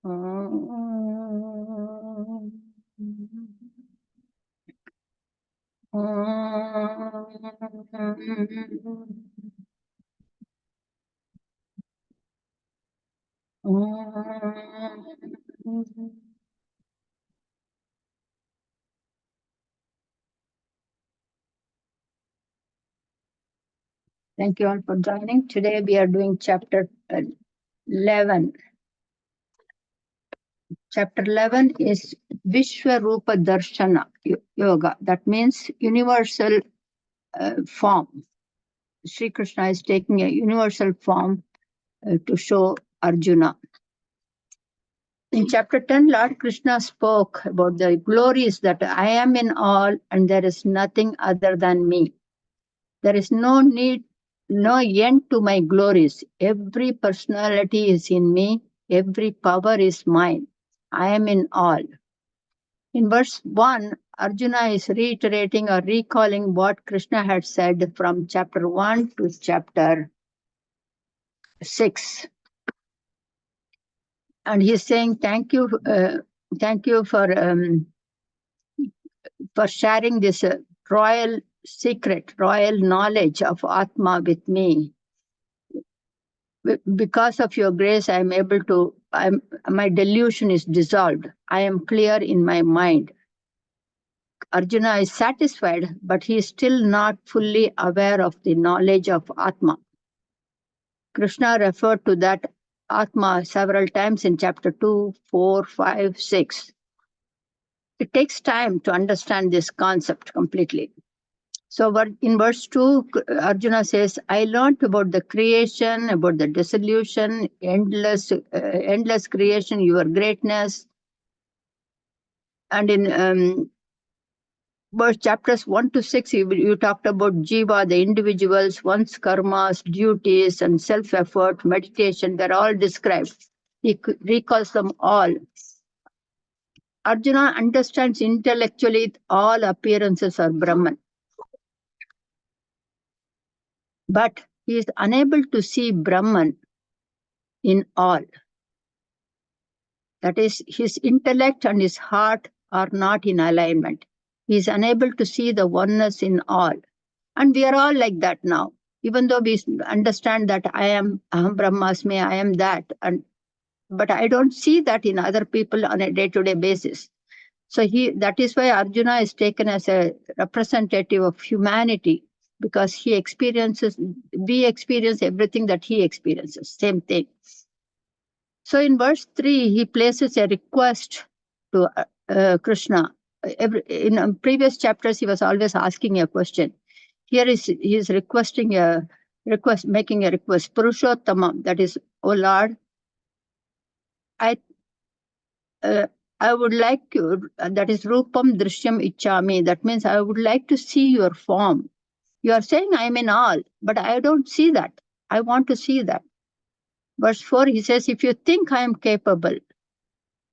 Thank you all for joining. Today we are doing chapter 11. Chapter 11 is Vishwarupa Darshana Yoga. That means universal form. Sri Krishna is taking a universal form to show Arjuna. In chapter 10, Lord Krishna spoke about the glories that I am in all and there is nothing other than me. There is no need, no end to my glories. Every personality is in me. Every power is mine. I am in all. In verse 1, Arjuna is reiterating or recalling what Krishna had said from chapter 1 to chapter 6. And he's saying, thank you for sharing this royal secret, royal knowledge of Atma with me. Because of your grace, I am able to, my delusion is dissolved. I am clear in my mind. Arjuna is satisfied, but he is still not fully aware of the knowledge of Atma. Krishna referred to that Atma several times in chapter 2, 4, 5, 6. It takes time to understand this concept completely. So in verse 2, Arjuna says, I learned about the creation, about the dissolution, endless creation, your greatness. And in verse chapters 1 to 6, you talked about jiva, the individuals, one's karmas, duties, and self-effort, meditation. They're all described. He recalls them all. Arjuna understands intellectually all appearances are Brahman. But he is unable to see Brahman in all. That is, his intellect and his heart are not in alignment. He is unable to see the oneness in all. And we are all like that now. Even though we understand that I am Aham Brahmasmi, I am that. But I don't see that in other people on a day-to-day basis. So that is why Arjuna is taken as a representative of humanity, because we experience everything that he experiences, same thing. So in verse 3, he places a request to Krishna. In previous chapters, he was always asking a question. Here he is making a request. Purushottama, that is, O Lord, I would like you, that is Rupam Drishyam Ichami. That means I would like to see your form. You are saying I am in all, but I don't see that. I want to see that. Verse 4, he says, if you think I am capable,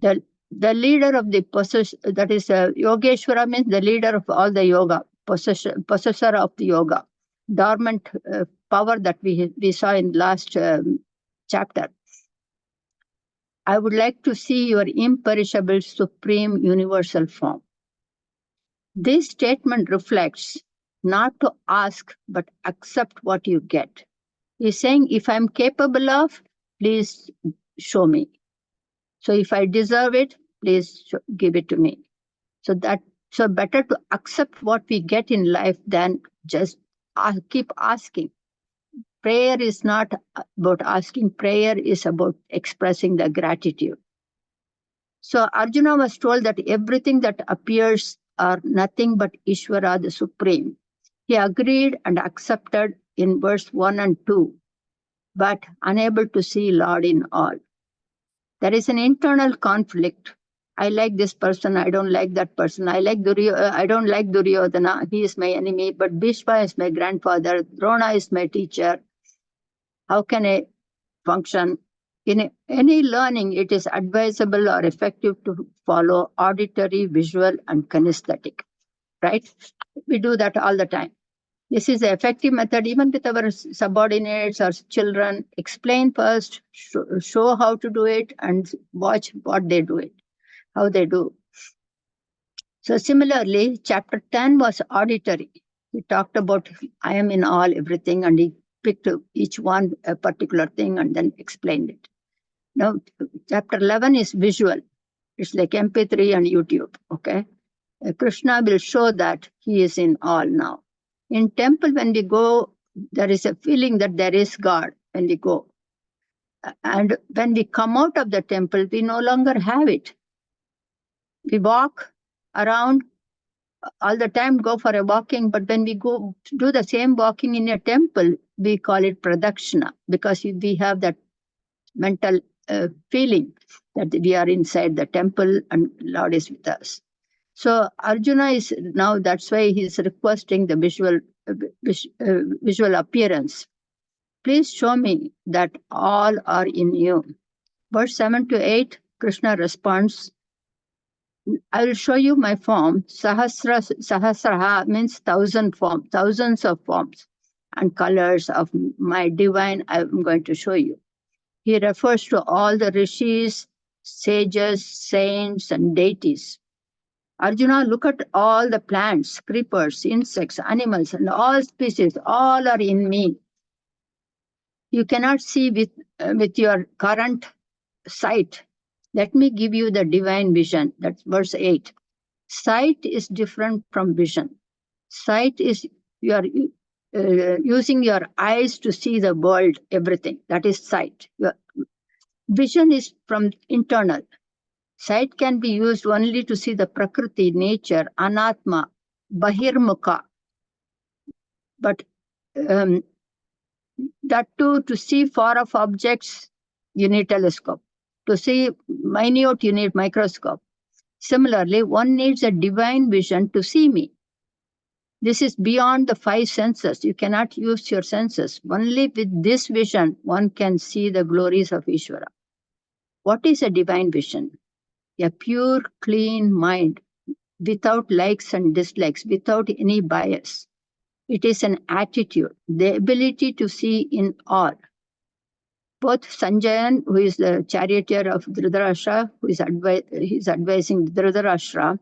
the leader of the possessor, that is Yogeshwara means the leader of all the yoga, possessor of the yoga, dormant power that we saw in last chapter. I would like to see your imperishable, supreme, universal form. This statement reflects not to ask, but accept what you get. He's saying, if I'm capable of, please show me. So if I deserve it, please give it to me. So better to accept what we get in life than just keep asking. Prayer is not about asking. Prayer is about expressing the gratitude. So Arjuna was told that everything that appears are nothing but Ishvara, the Supreme. He agreed and accepted in verse 1 and 2, but unable to see Lord in all. There is an internal conflict. I like this person, I don't like that person. I don't like Duryodhana, he is my enemy, but Bhishma is my grandfather, Drona is my teacher. How can I function? In any learning, it is advisable or effective to follow auditory, visual, and kinesthetic, right? We do that all the time. This is the effective method even with our subordinates or children. Explain first, show how to do it, and watch what they do it, how they do. So similarly, chapter 10 was auditory. He talked about I am in all, everything, and he picked each one a particular thing and then explained it. Now, chapter 11 is visual. It's like MP3 and YouTube, okay? Krishna will show that he is in all now. In temple, when we go, there is a feeling that there is God when we go. And when we come out of the temple, we no longer have it. We walk around all the time, go for a walking, but when we go do the same walking in a temple, we call it pradakshina, because we have that mental feeling that we are inside the temple and Lord is with us. So Arjuna is now, that's why he's requesting the visual appearance. Please show me that all are in you. Verse 7 to 8, Krishna responds, I will show you my form. Sahasraha means 1,000 forms, thousands of forms and colors of my divine I'm going to show you. He refers to all the rishis, sages, saints, and deities. Arjuna, look at all the plants, creepers, insects, animals, and all species, all are in me. You cannot see with your current sight. Let me give you the divine vision. That's verse 8. Sight is different from vision. Sight is you are using your eyes to see the world, everything. That is sight. Vision is from internal. Sight can be used only to see the prakriti, nature, anatma, bahirmukha. But that too, to see far off objects, you need telescope. To see minute, you need microscope. Similarly, one needs a divine vision to see me. This is beyond the 5 senses. You cannot use your senses. Only with this vision, one can see the glories of Ishvara. What is a divine vision? A pure, clean mind, without likes and dislikes, without any bias. It is an attitude, the ability to see in all. Both Sanjayan, who is the charioteer of Dhritarashtra, who is advising Dhritarashtra,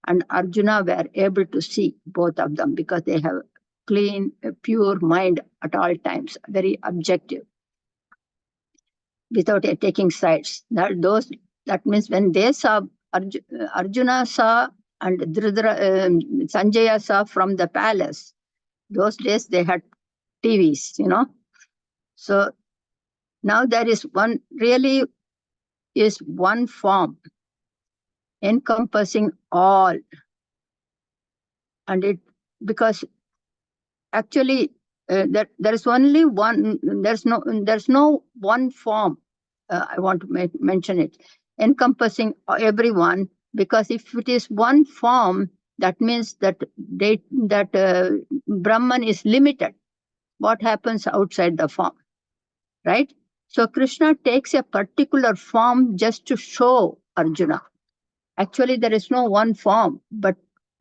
and Arjuna were able to see both of them because they have clean, pure mind at all times, very objective, without taking sides. That means when they saw, Arjuna saw and Sanjaya saw from the palace. Those days they had TVs, So now there is really is one form encompassing all. And because actually there is only one, there's no one form, I want to mention it, encompassing everyone, because if it is one form, that means that Brahman is limited. What happens outside the form, right? So Krishna takes a particular form just to show Arjuna. Actually, there is no one form, but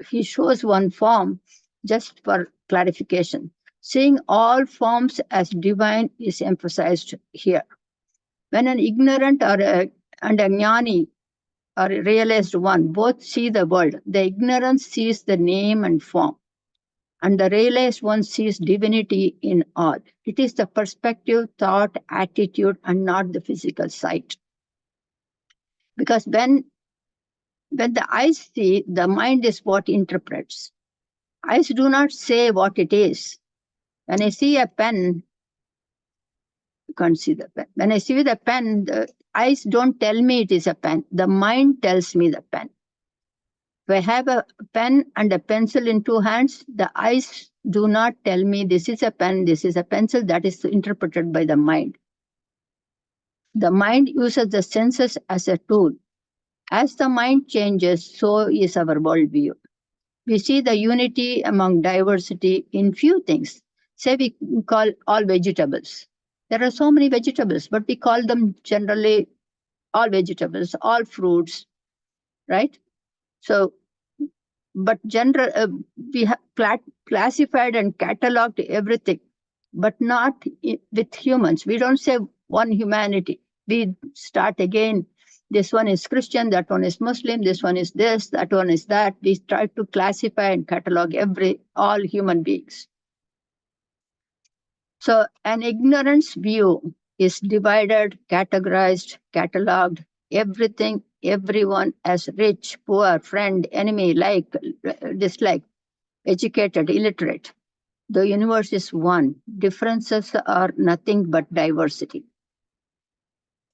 he shows one form just for clarification. Seeing all forms as divine is emphasized here. When an ignorant and a jnani or a realized one both see the world, the ignorant sees the name and form, and the realized one sees divinity in all. It is the perspective, thought, attitude, and not the physical sight. Because when the eyes see, the mind is what interprets. Eyes do not say what it is. When I see a pen, you can't see the pen. When I see the pen, the eyes don't tell me it is a pen. The mind tells me the pen. If I have a pen and a pencil in 2 hands, the eyes do not tell me this is a pen, this is a pencil. That is interpreted by the mind. The mind uses the senses as a tool. As the mind changes, so is our worldview. We see the unity among diversity in few things. Say we call all vegetables. There are so many vegetables, but we call them generally all vegetables, all fruits, right? So, but we have classified and cataloged everything, but not with humans. We don't say one humanity. We start again. This one is Christian, that one is Muslim, this one is this, that one is that. We try to classify and catalog all human beings. So an ignorance view is divided, categorized, cataloged, everything, everyone as rich, poor, friend, enemy, like, dislike, educated, illiterate. The universe is one. Differences are nothing but diversity.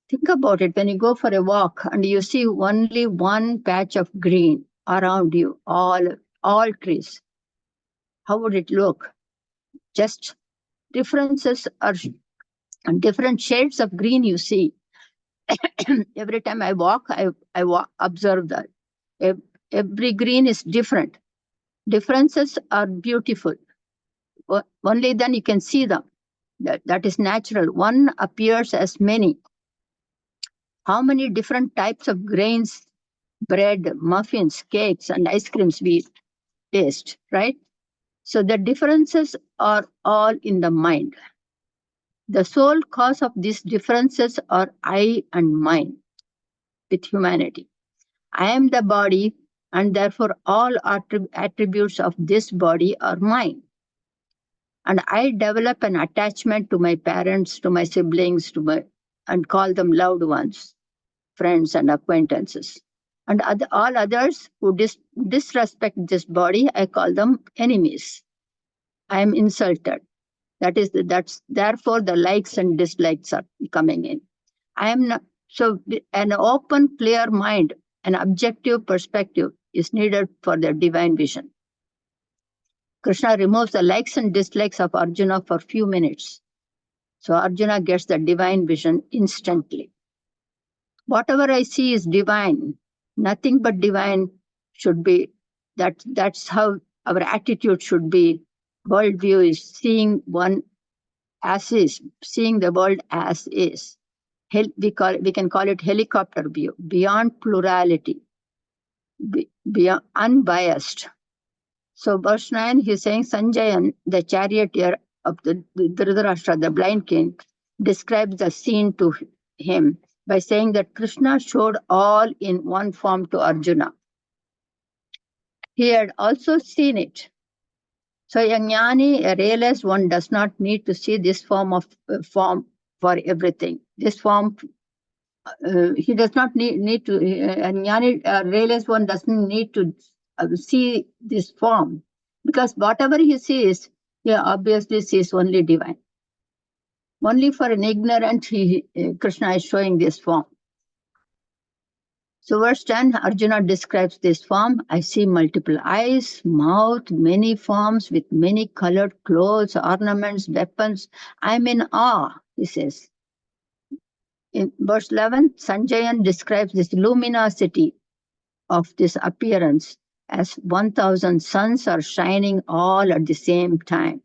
Think about it. When you go for a walk and you see only one patch of green around you, all trees, how would it look? Just differences are different shades of green you see. Every time I walk, observe that. Every green is different. Differences are beautiful. Only then you can see them. That is natural. One appears as many. How many different types of grains, bread, muffins, cakes, and ice creams we taste, right? So the differences are all in the mind. The sole cause of these differences are I and mine with humanity. I am the body, and therefore all attributes of this body are mine. And I develop an attachment to my parents, to my siblings, and call them loved ones, friends and acquaintances. And all others who disrespect this body, I call them enemies. I am insulted. That's therefore the likes and dislikes are coming in. I am not, so an open, clear mind, an objective perspective is needed for the divine vision. Krishna removes the likes and dislikes of Arjuna for few minutes. So Arjuna gets the divine vision instantly. Whatever I see is divine. Nothing but divine should be. That's how our attitude should be. Worldview is seeing one as is, seeing the world as is. We can call it helicopter view, beyond plurality, beyond unbiased. So verse 9, he's saying Sanjayan, the charioteer of the Dhritarashtra, the blind king, describes the scene to him by saying that Krishna showed all in one form to Arjuna. He had also seen it. So a jnani, a realized one, does not need to see this form for everything. This form, he does not need to, a jnani, a realized one doesn't need to see this form, because whatever he sees, he obviously sees only divine. Only for an ignorant, Krishna is showing this form. So verse 10, Arjuna describes this form. I see multiple eyes, mouth, many forms with many colored clothes, ornaments, weapons. I'm in awe, he says. In verse 11, Sanjayan describes this luminosity of this appearance as 1,000 suns are shining all at the same time.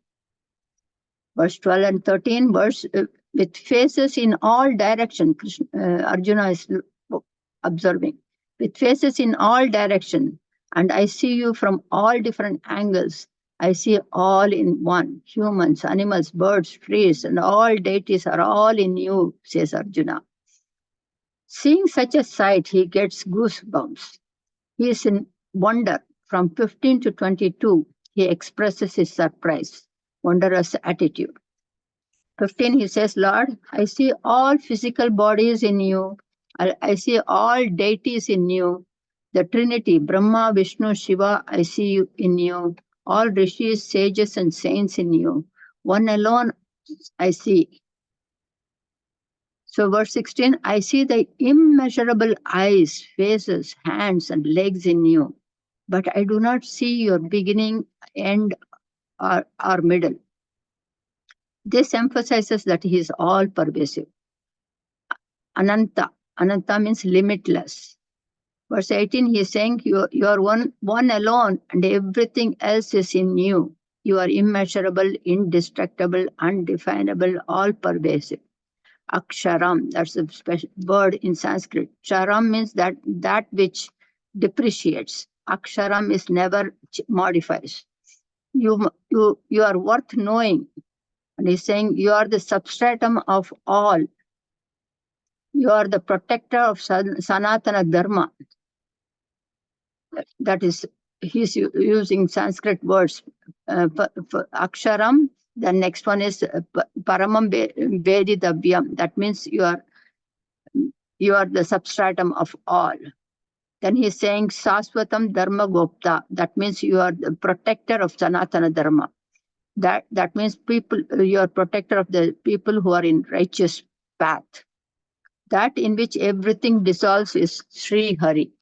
Verse 12 and 13, with faces in all directions, Arjuna is observing, with faces in all directions, and I see you from all different angles. I see all in one, humans, animals, birds, trees, and all deities are all in you, says Arjuna. Seeing such a sight, he gets goosebumps. He is in wonder. From 15 to 22, he expresses his surprise, wondrous attitude. 15, he says, Lord, I see all physical bodies in you. I see all deities in you. The Trinity, Brahma, Vishnu, Shiva, I see you in you. All rishis, sages, and saints in you. One alone I see. So verse 16, I see the immeasurable eyes, faces, hands, and legs in you. But I do not see your beginning, end, or middle. This emphasizes that he is all pervasive. Ananta. Ananta means limitless. Verse 18, he is saying you are one alone and everything else is in you. You are immeasurable, indestructible, undefinable, all pervasive. Aksharam, that's a special word in Sanskrit. Charam means that which depreciates. Aksharam is never modifies. You are worth knowing. And he's saying you are the substratum of all. You are the protector of Sanatana Dharma. That is, he's using Sanskrit words. Aksharam. The next one is Paramam Vedi davyam. That means you are the substratum of all. Then he's saying Saswatam Dharma Gopta. That means you are the protector of Sanatana Dharma. That means people, you are protector of the people who are in righteous path. That in which everything dissolves is Sri Hari.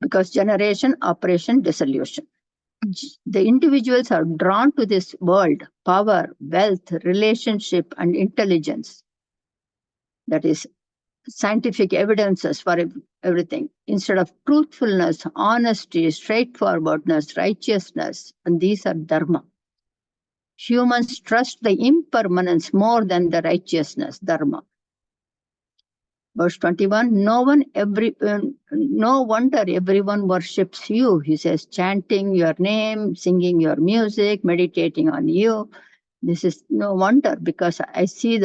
Because generation, operation, dissolution. The individuals are drawn to this world, power, wealth, relationship, and intelligence. That is scientific evidences for everything, instead of truthfulness, honesty, straightforwardness, righteousness, and these are dharma. Humans trust the impermanence more than the righteousness, dharma. Verse 21, no wonder everyone worships you. He says, chanting your name, singing your music, meditating on you. This is no wonder, because I see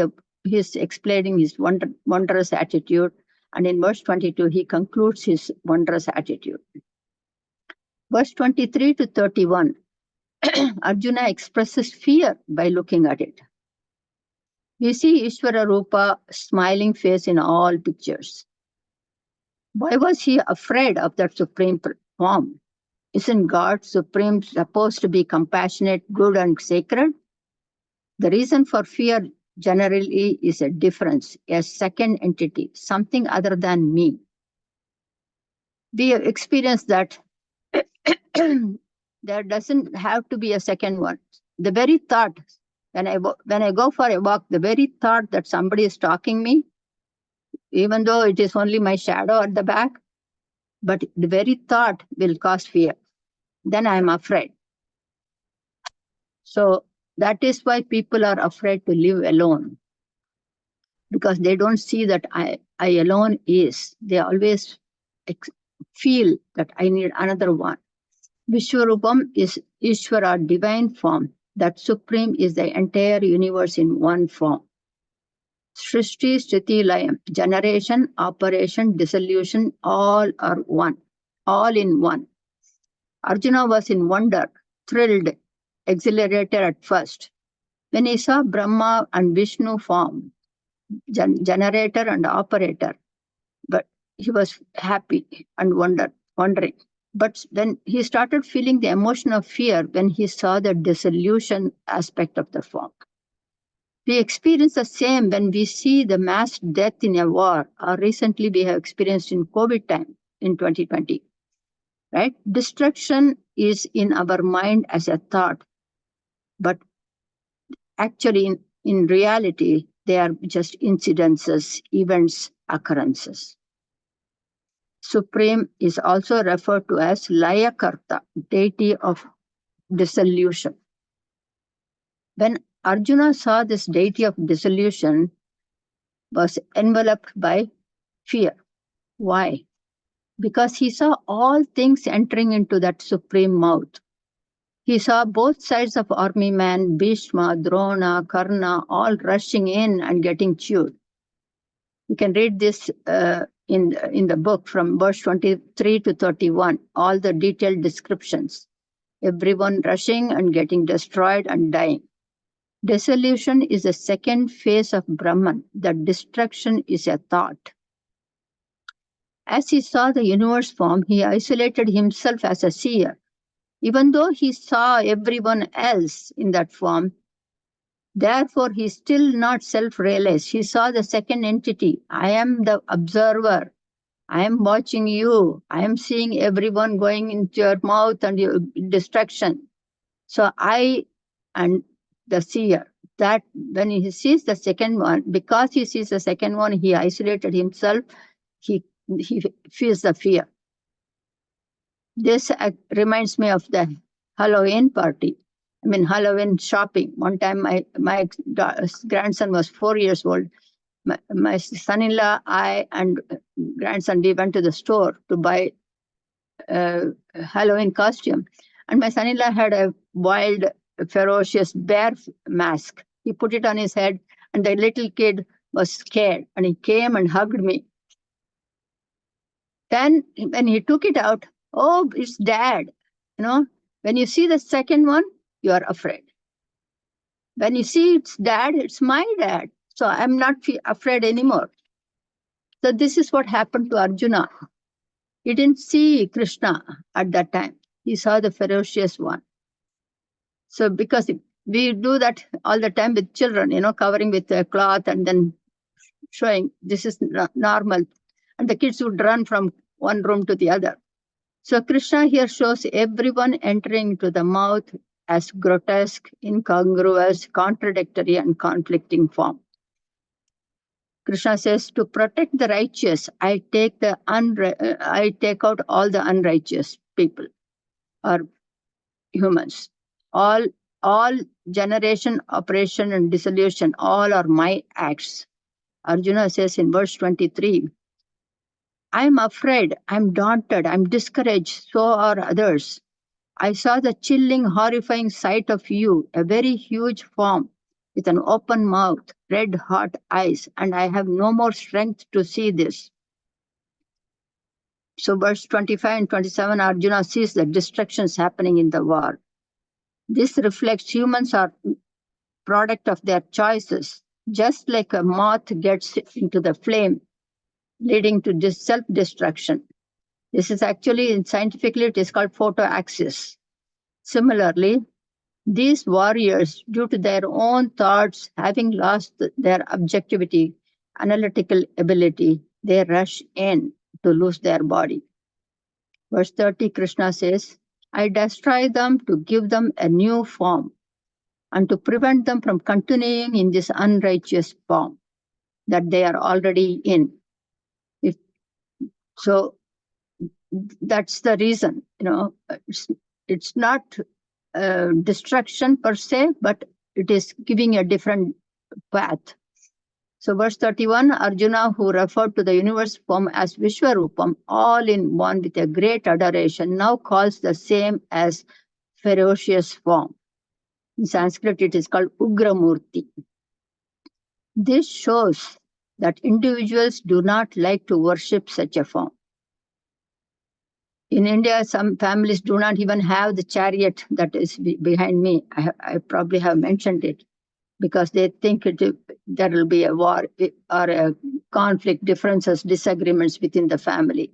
he's explaining his wondrous attitude. And in verse 22, he concludes his wondrous attitude. Verse 23 to 31, Arjuna expresses fear by looking at it. We see Vishwarupa smiling face in all pictures. Why was he afraid of that supreme form? Isn't God supreme supposed to be compassionate, good, and sacred? The reason for fear generally is a difference, a second entity, something other than me. We have experienced that there doesn't have to be a second one. The very thought, when I go for a walk, the very thought that somebody is stalking me, even though it is only my shadow at the back, but the very thought will cause fear. Then I am afraid. So that is why people are afraid to live alone, because they don't see that I alone is. They always feel that I need another one. Vishwarupam is Ishvara, divine form. That supreme is the entire universe in one form. Srishti, Sthiti, Layam, generation, operation, dissolution, all are one, all in one. Arjuna was in wonder, thrilled, exhilarated at first. When he saw Brahma and Vishnu form, generator and operator, but he was happy and wondering. But then he started feeling the emotion of fear when he saw the dissolution aspect of the form. We experience the same when we see the mass death in a war, or recently we have experienced in COVID time in 2020. Right? Destruction is in our mind as a thought, but actually in reality, they are just incidences, events, occurrences. Supreme is also referred to as Laya Kartha, deity of dissolution. When Arjuna saw this deity of dissolution, was enveloped by fear. Why? Because he saw all things entering into that supreme mouth. He saw both sides of army man, Bhishma, Drona, Karna, all rushing in and getting chewed. You can read this in the book from verse 23 to 31, all the detailed descriptions. Everyone rushing and getting destroyed and dying. Dissolution is the second phase of Brahman. The destruction is a thought. As he saw the universe form, he isolated himself as a seer. Even though he saw everyone else in that form, therefore he still not self-realized. He saw the second entity. I am the observer. I am watching you. I am seeing everyone going into your mouth and your destruction. So I and the seer, that when he sees the second one, because he sees the second one, he isolated himself. He feels the fear. This reminds me of the Halloween party. I mean, Halloween shopping. One time, my grandson was 4 years old. My son-in-law, I, and grandson, we went to the store to buy a Halloween costume. And my son-in-law had a wild, ferocious bear mask. He put it on his head, and the little kid was scared, and he came and hugged me. Then when he took it out, oh, it's dad. When you see the second one, you are afraid. When you see it's dad, it's my dad. So I'm not afraid anymore. So this is what happened to Arjuna. He didn't see Krishna at that time. He saw the ferocious one. So because we do that all the time with children, covering with a cloth and then showing this is normal. And the kids would run from one room to the other. So Krishna here shows everyone entering into the mouth as grotesque, incongruous, contradictory, and conflicting form. Krishna says, to protect the righteous, I take out all the unrighteous people or humans. All generation, operation, and dissolution, all are my acts. Arjuna says in verse 23, I'm afraid, I'm daunted, I'm discouraged, so are others. I saw the chilling, horrifying sight of you, a very huge form with an open mouth, red hot eyes, and I have no more strength to see this. So verse 25 and 27, Arjuna sees the destructions happening in the war. This reflects humans are product of their choices, just like a moth gets into the flame, leading to self-destruction. This is actually, scientifically, it is called photoaxis. Similarly, these warriors, due to their own thoughts, having lost their objectivity, analytical ability, they rush in to lose their body. Verse 30, Krishna says, I destroy them to give them a new form and to prevent them from continuing in this unrighteous form that they are already in. So that's the reason, it's not destruction per se, but it is giving a different path. So verse 31, Arjuna, who referred to the universe form as Vishwarupam, all in one with a great adoration, now calls the same as ferocious form. In Sanskrit, it is called Ugramurti. This shows that individuals do not like to worship such a form. In India, some families do not even have the chariot that is behind me. I probably have mentioned it because they think there will be a war or a conflict, differences, disagreements within the family.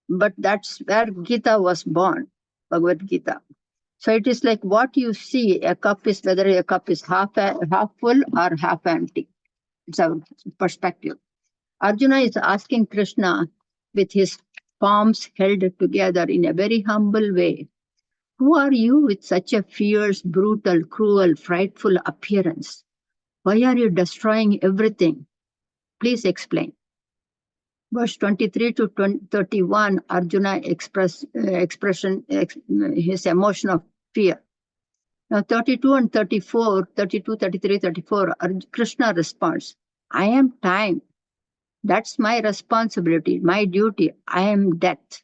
But that's where Gita was born, Bhagavad Gita. So it is like what you see, whether a cup is half full or half empty. It's our perspective. Arjuna is asking Krishna with his palms held together in a very humble way, who are you with such a fierce, brutal, cruel, frightful appearance? Why are you destroying everything? Please explain. Verse 23 to 31, Arjuna express his emotion of fear. Now 32 and 34, 32, 33, 34, Krishna responds, I am time. That's my responsibility, my duty. I am death.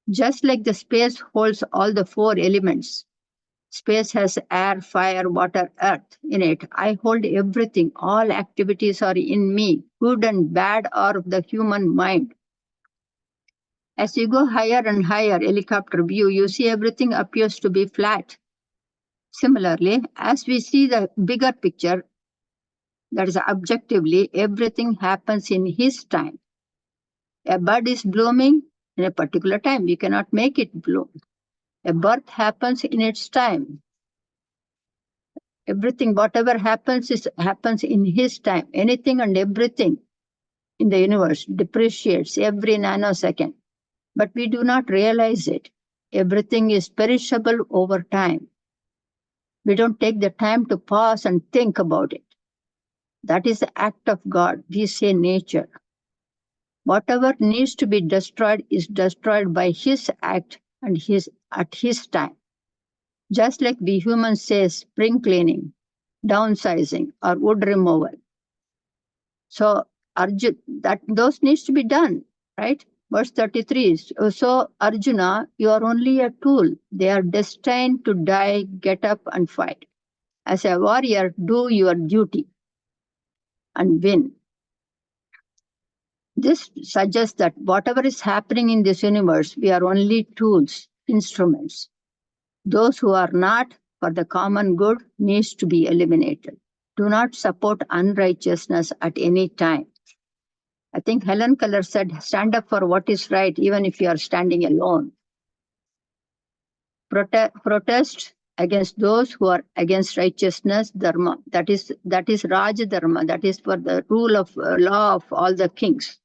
Just like the space holds all the four elements. Space has air, fire, water, earth in it. I hold everything. All activities are in me, good and bad are of the human mind. As you go higher and higher, helicopter view, you see everything appears to be flat. Similarly, as we see the bigger picture, that is objectively, everything happens in his time. A bud is blooming in a particular time. You cannot make it bloom. A birth happens in its time. Everything, whatever happens, happens in his time. Anything and everything in the universe depreciates every nanosecond. But we do not realize it. Everything is perishable over time. We don't take the time to pause and think about it. That is the act of God. We say nature. Whatever needs to be destroyed is destroyed by his act and at his time. Just like we humans say spring cleaning, downsizing, or wood removal. So Arjuna, those needs to be done, right? Verse 33. So Arjuna, you are only a tool. They are destined to die, get up and fight. As a warrior, do your duty and win. This suggests that whatever is happening in this universe, we are only tools, instruments. Those who are not for the common good needs to be eliminated. Do not support unrighteousness at any time. I think Helen Keller said, stand up for what is right, even if you are standing alone. Protest against those who are against righteousness, dharma. That is Raj Dharma. That is for the rule of law of all the kings.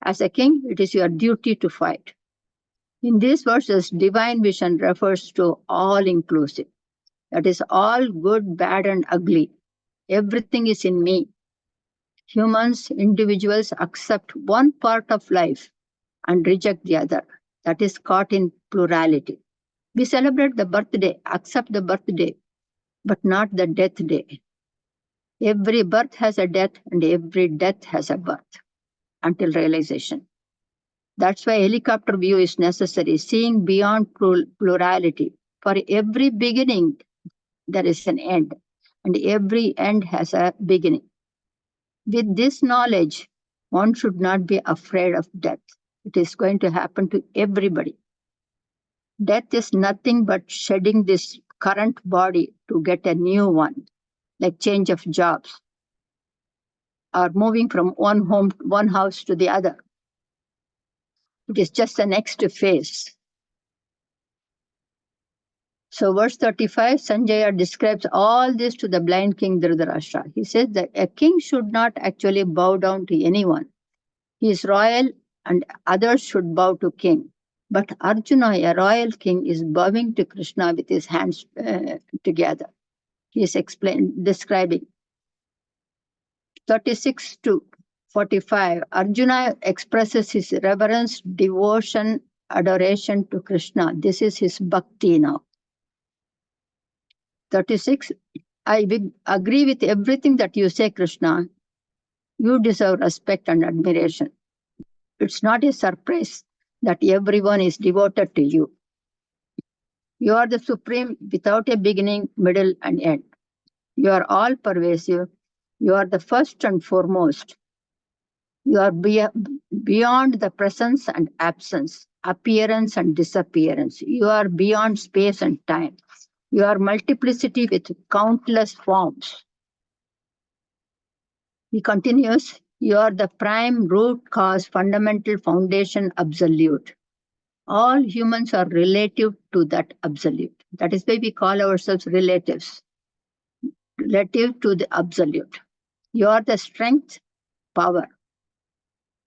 As a king, it is your duty to fight. In these verses, divine vision refers to all inclusive. That is all good, bad, and ugly. Everything is in me. Humans, individuals accept one part of life and reject the other. That is caught in plurality. We celebrate the birthday, accept the birthday, but not the death day. Every birth has a death and every death has a birth until realization. That's why helicopter view is necessary, seeing beyond plurality. For every beginning, there is an end, and every end has a beginning. With this knowledge, one should not be afraid of death. It is going to happen to everybody. Death is nothing but shedding this current body to get a new one, like change of jobs or moving from one house to the other. It is just the next phase. So verse 35, Sanjaya describes all this to the blind king Dhritarashtra. He says that a king should not actually bow down to anyone. He is royal and others should bow to king. But Arjuna, a royal king, is bowing to Krishna with his hands together. He is describing. 36 to 45, Arjuna expresses his reverence, devotion, adoration to Krishna. This is his bhakti now. 36, I agree with everything that you say, Krishna. You deserve respect and admiration. It's not a surprise that everyone is devoted to you. You are the supreme without a beginning, middle, and end. You are all pervasive. You are the first and foremost. You are beyond the presence and absence, appearance and disappearance. You are beyond space and time. You are multiplicity with countless forms. He continues, you are the prime root cause, fundamental foundation, absolute. All humans are relative to that absolute. That is why we call ourselves relatives. Relative to the absolute. You are the strength, power.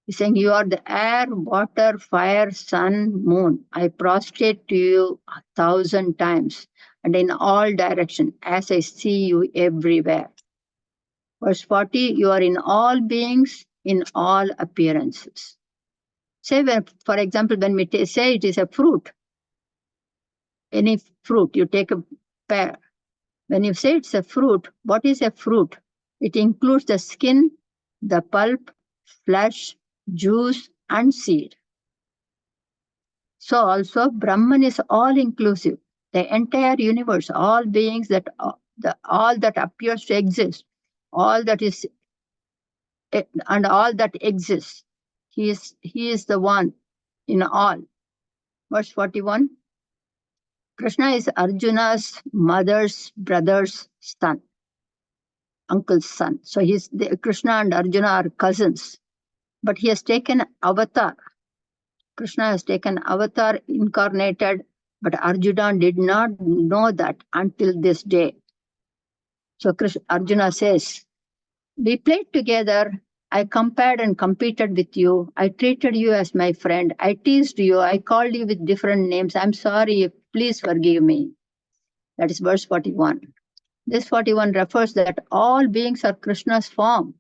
He's saying you are the air, water, fire, sun, moon. I prostrate to you 1,000 times and in all directions as I see you everywhere. Verse 40, you are in all beings, in all appearances. Say, for example, when we say it is a fruit, any fruit, you take a pear. When you say it's a fruit, what is a fruit? It includes the skin, the pulp, flesh, juice, and seed. So also Brahman is all inclusive. The entire universe, all beings that all that appears to exist, all that is and all that exists. He is the one in all. Verse 41. Krishna is Arjuna's mother's brother's son, uncle's son. So Krishna and Arjuna are cousins. But he has taken avatar. Krishna has taken avatar, incarnated, but Arjuna did not know that until this day. So Arjuna says, we played together. I compared and competed with you. I treated you as my friend. I teased you. I called you with different names. I'm sorry. Please forgive me. That is verse 41. This 41 refers that all beings are Krishna's form,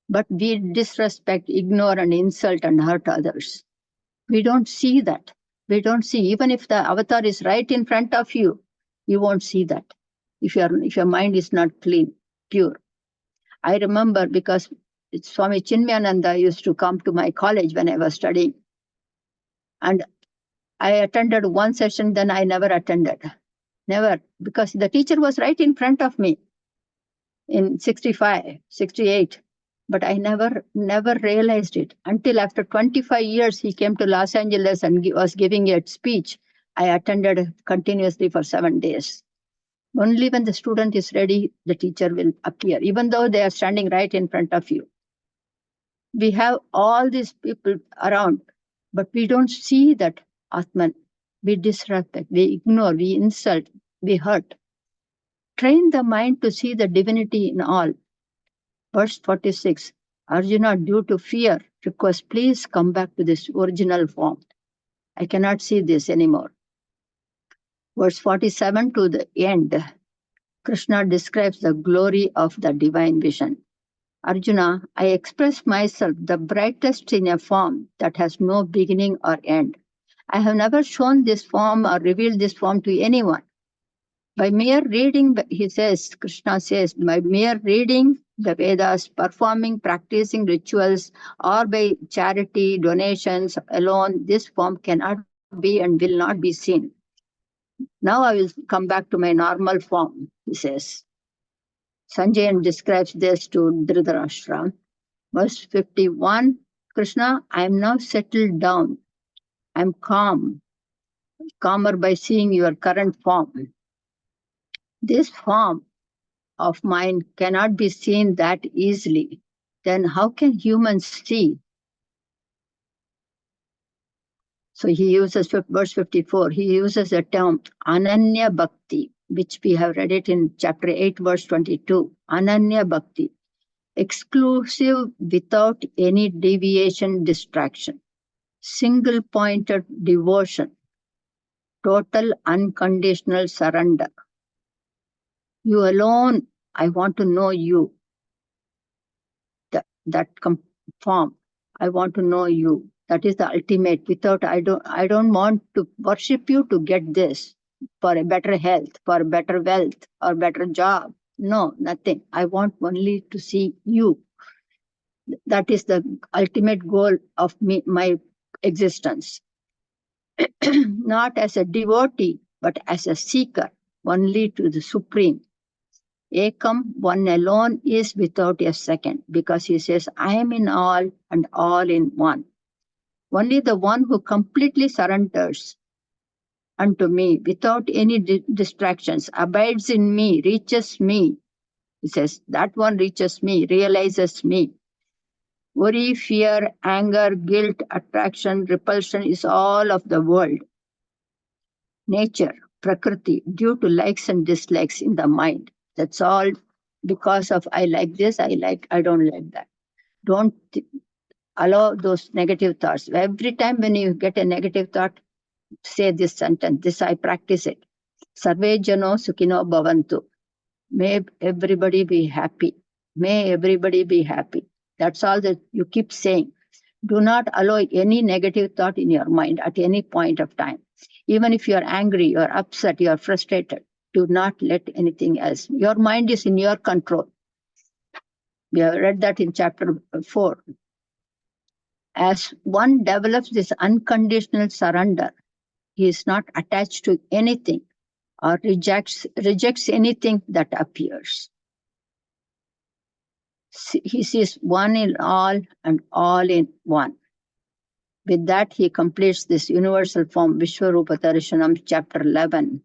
but we disrespect, ignore, and insult and hurt others. We don't see that. We don't see. Even if the avatar is right in front of you, you won't see that. If your mind is not clean, pure. I remember because Swami Chinmayananda used to come to my college when I was studying. And I attended one session, then I never attended. Never, because the teacher was right in front of me in 65, 68. But I never realized it until after 25 years, he came to Los Angeles and was giving a speech. I attended continuously for 7 days. Only when the student is ready, the teacher will appear, even though they are standing right in front of you. We have all these people around, but we don't see that Atman. We disrespect, we ignore, we insult, we hurt. Train the mind to see the divinity in all. Verse 46, Arjuna, due to fear, requests, please come back to this original form. I cannot see this anymore. Verse 47 to the end, Krishna describes the glory of the divine vision. Arjuna, I express myself the brightest in a form that has no beginning or end. I have never shown this form or revealed this form to anyone. By mere reading, he says, Krishna says, by mere reading the Vedas, performing, practicing rituals, or by charity, donations alone, this form cannot be and will not be seen. Now I will come back to my normal form, he says. Sanjayan describes this to Dhritarashtra. Verse 51, Krishna, I am now settled down. I am calmer by seeing your current form. This form of mine cannot be seen that easily. Then how can humans see? So he uses, verse 54, he uses the term Ananya Bhakti, which we have read it in chapter 8, verse 22. Ananya Bhakti, exclusive without any deviation, distraction, single-pointed devotion, total unconditional surrender. You alone, I want to know you. That form, I want to know you. That is the ultimate. Without, I don't want to worship you to get this, for a better health, for better wealth, or better job. No, nothing. I want only to see you. That is the ultimate goal of my existence. Not as a devotee, but as a seeker, only to the Supreme. Ekam, one alone, is without a second, because he says, I am in all and all in one. Only the one who completely surrenders unto me without any distractions, abides in me, reaches me. He says, that one reaches me, realizes me. Worry, fear, anger, guilt, attraction, repulsion is all of the world. Nature, prakriti, due to likes and dislikes in the mind. That's all because of I like this, I don't like that. Don't allow those negative thoughts. Every time when you get a negative thought, say this sentence, this I practice it. Sarve jano sukhino bhavantu. May everybody be happy. May everybody be happy. That's all that you keep saying. Do not allow any negative thought in your mind at any point of time. Even if you're angry, you're upset, you're frustrated, do not let anything else. Your mind is in your control. We have read that in chapter 4. As one develops this unconditional surrender, he is not attached to anything or rejects anything that appears. He sees one in all and all in one. With that, he completes this universal form, Vishwarupa Darshanam, chapter 11.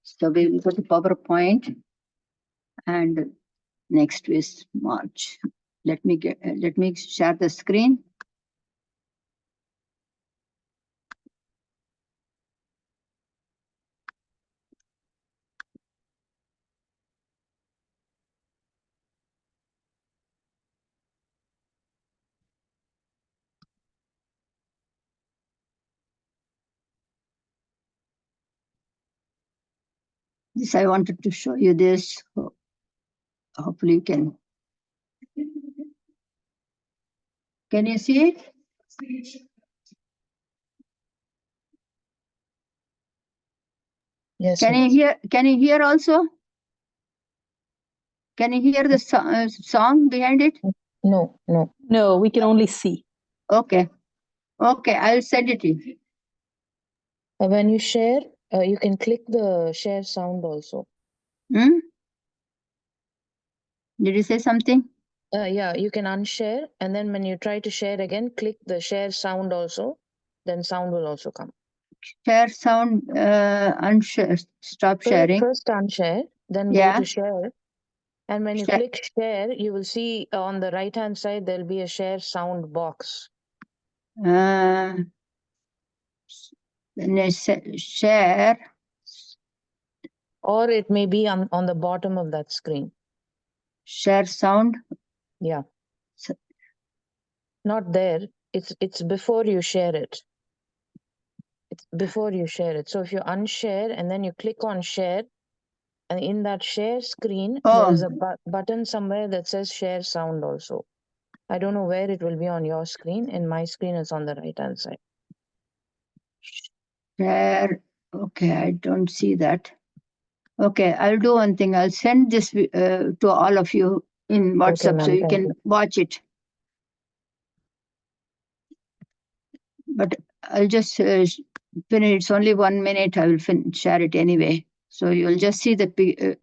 So we will go to PowerPoint, and next is March. Let me share the screen. This I wanted to show you this. Hopefully you can. Can you see it? Yes. Can you hear? Can you hear also? Can you hear the song behind it? No. No, we can only see. Okay. Okay, I'll send it to you. When you share, you can click the share sound also. Hmm? Did you say something? Yeah, you can unshare, and then when you try to share again, click the share sound also. Then sound will also come. Share sound, unshare, stop sharing. First unshare, then Yeah. go to share. And when you Share. click share, you will see on the right hand side, there'll be a share sound box. Then share. Or it may be on the bottom of that screen. Share sound. Yeah. So, not there. It's before you share it. It's before you share it. So if you unshare and then you click on share, and in that share screen, there is a button somewhere that says share sound also. I don't know where it will be on your screen. In my screen, it's on the right hand side. Share. Okay, I don't see that. Okay, I'll do one thing. I'll send this to all of you in WhatsApp, Okay, so you thank can you. watch it. But I'll just finish. It's only 1 minute. I will share it anyway. So you'll just see the bit.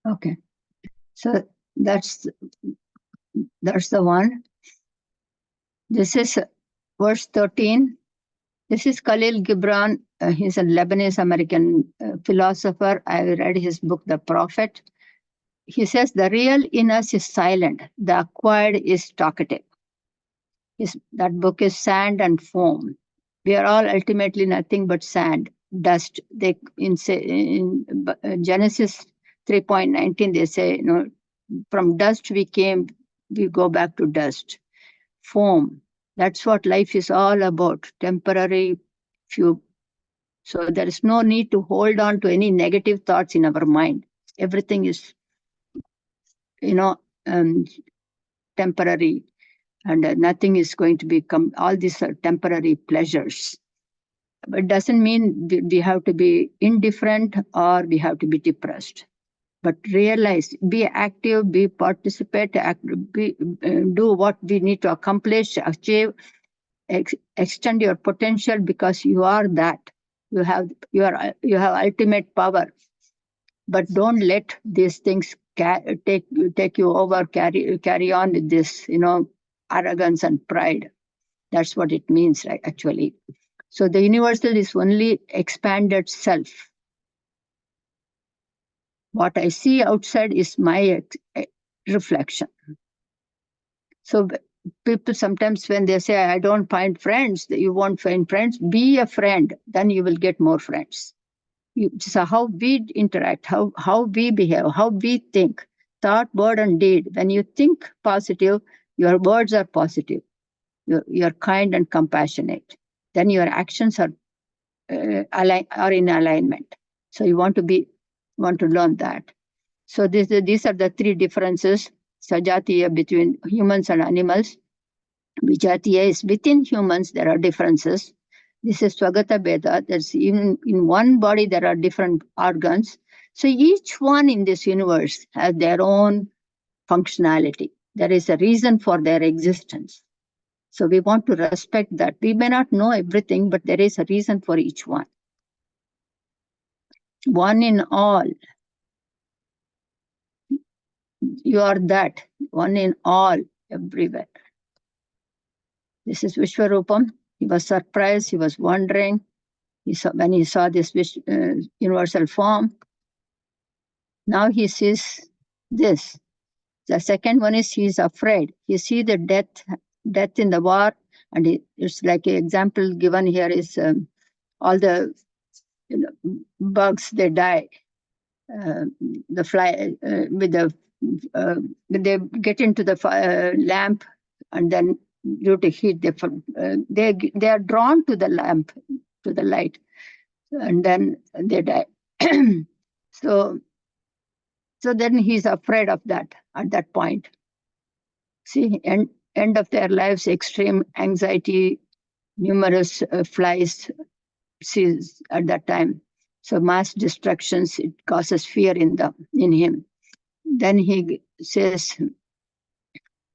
Okay, so that's the one. This is verse 13. This is Khalil Gibran. He's a Lebanese American philosopher. I read his book, The Prophet. He says the real in us is silent, the acquired is talkative. That book is Sand and Foam. We are all ultimately nothing but sand, dust. They in Genesis 3.19 they say, from dust we came, we go back to dust. Foam. That's what life is all about. Temporary few. So there is no need to hold on to any negative thoughts in our mind. Everything is, temporary, and nothing is going to become. All these are temporary pleasures. But it doesn't mean we have to be indifferent or we have to be depressed. But realize, be active, be participate, do what we need to accomplish, achieve, extend your potential, because you are that. You have ultimate power. But don't let these things take you over. Carry on with this, arrogance and pride. That's what it means, right? Actually. So the universal is only expanded self. What I see outside is my reflection. So people sometimes, when they say, I don't find friends, you won't find friends, be a friend, then you will get more friends. So how we interact, how we behave, how we think, thought, word, and deed. When you think positive, your words are positive. You're kind and compassionate. Then your actions are in alignment. So you want to learn that. So these are the three differences, Sajatiya, between humans and animals. Vijatiya is within humans, there are differences. This is Swagata Beda. There's even in one body, there are different organs. So each one in this universe has their own functionality. There is a reason for their existence. So we want to respect that. We may not know everything, but there is a reason for each one. One in all. You are that. One in all, everywhere. This is Vishwarupam. He was surprised. He was wondering. When he saw this universal form. Now he sees this. The second one is he is afraid. He sees the death in the war, and it's like an example given here is all the bugs, they die. the fly with the they get into the lamp, and then due to heat they are drawn to the lamp, to the light, and then they die. so then he's afraid of that at that point. See, end of their lives, extreme anxiety, numerous flies sees at that time. So mass destructions, it causes fear in him. Then he says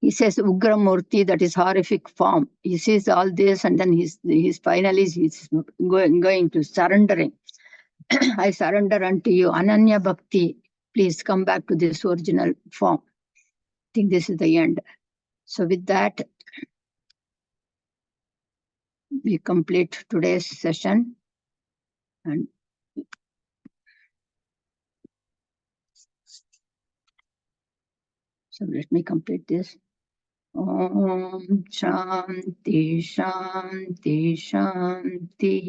Ugramurti, that is horrific form. He sees all this, and then he's finally he's going to surrendering. I surrender unto you, Ananya Bhakti. Please come back to this original form. I think this is the end. So with that, we complete today's session. And so let me complete this. Om Shanti Shanti Shanti.